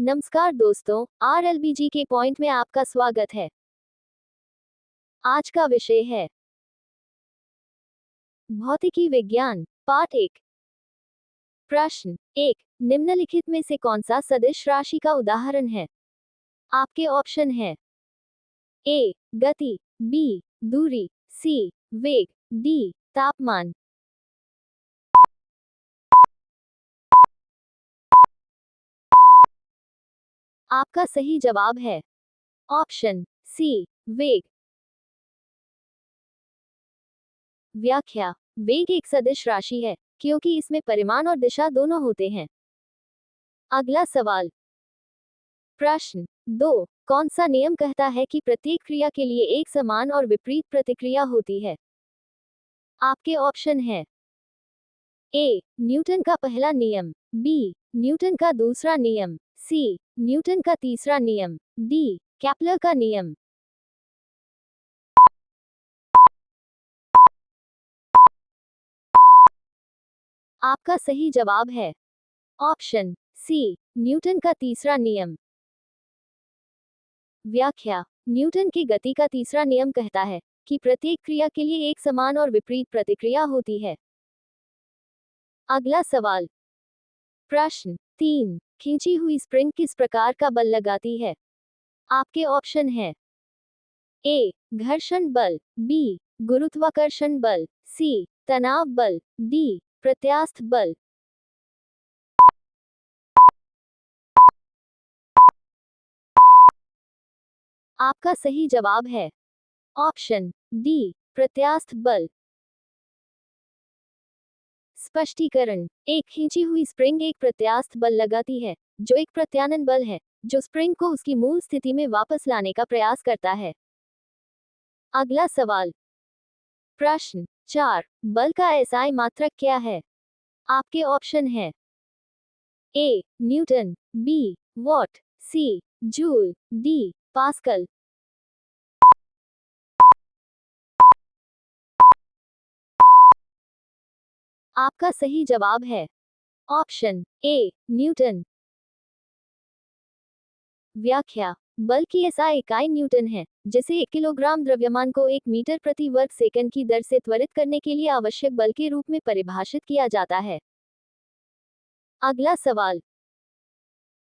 नमस्कार दोस्तों, आरएलबीजी के पॉइंट में आपका स्वागत है। आज का विषय है भौतिकी विज्ञान पार्ट 1। प्रश्न 1। निम्नलिखित में से कौन सा सदिश राशि का उदाहरण है? आपके ऑप्शन है ए गति, बी दूरी, सी वेग, डी तापमान। आपका सही जवाब है ऑप्शन सी वेग। व्याख्या। वेग एक सदिश राशि है क्योंकि इसमें परिमाण और दिशा दोनों होते हैं। अगला सवाल। प्रश्न 2। कौन सा नियम कहता है कि प्रत्येक क्रिया के लिए एक समान और विपरीत प्रतिक्रिया होती है? आपके ऑप्शन है ए न्यूटन का पहला नियम, बी न्यूटन का दूसरा नियम, सी न्यूटन का तीसरा नियम, डी केपलर का नियम। आपका सही जवाब है ऑप्शन सी न्यूटन का तीसरा नियम। व्याख्या। न्यूटन की गति का तीसरा नियम कहता है कि प्रत्येक क्रिया के लिए एक समान और विपरीत प्रतिक्रिया होती है। अगला सवाल। प्रश्न 3। खींची हुई स्प्रिंग किस प्रकार का बल लगाती है? आपके ऑप्शन है ए घर्षण बल, बी गुरुत्वाकर्षण बल, सी तनाव बल, डी प्रत्यास्थ बल। आपका सही जवाब है ऑप्शन डी प्रत्यास्थ बल। स्पष्टीकरण। एक खींची हुई स्प्रिंग एक प्रत्यास्थ बल लगाती है, जो एक प्रत्यानयन बल है, जो स्प्रिंग को उसकी मूल स्थिति में वापस लाने का प्रयास करता है। अगला सवाल। प्रश्न 4। बल का एसआई मात्रक क्या है? आपके ऑप्शन है A newton, B watt, C joule, D pascal. आपका सही जवाब है ऑप्शन ए न्यूटन। व्याख्या। बल की एसआई इकाई न्यूटन है, जिसे 1 किलोग्राम द्रव्यमान को 1 मीटर प्रति वर्ग सेकंड की दर से त्वरित करने के लिए आवश्यक बल के रूप में परिभाषित किया जाता है। अगला सवाल।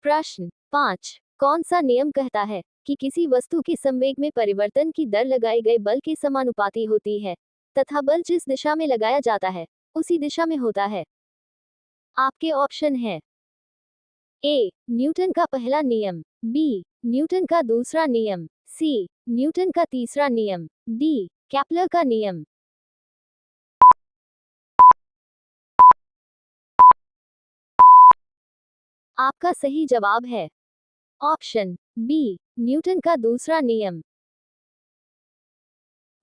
प्रश्न 5। कौन सा नियम कहता है कि किसी वस्तु के संवेग में परिवर्तन की दर लगाए गए बल के समानुपाती होती है तथा बल जिस दिशा में लगाया जाता है उसी दिशा में होता है? आपके ऑप्शन है ए न्यूटन का पहला नियम, बी न्यूटन का दूसरा नियम, सी न्यूटन का तीसरा नियम, डी केपलर का नियम। आपका सही जवाब है ऑप्शन बी न्यूटन का दूसरा नियम।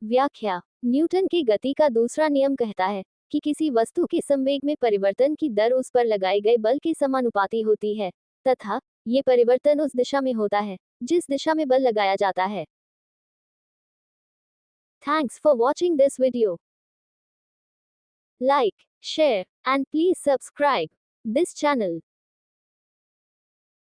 व्याख्या। न्यूटन की गति का दूसरा नियम कहता है कि किसी वस्तु के संवेग में परिवर्तन की दर उस पर लगाए गए बल के समानुपाती होती है तथा ये परिवर्तन उस दिशा में होता है जिस दिशा में बल लगाया जाता है। Thanks for watching this video. Like, share and please subscribe this channel.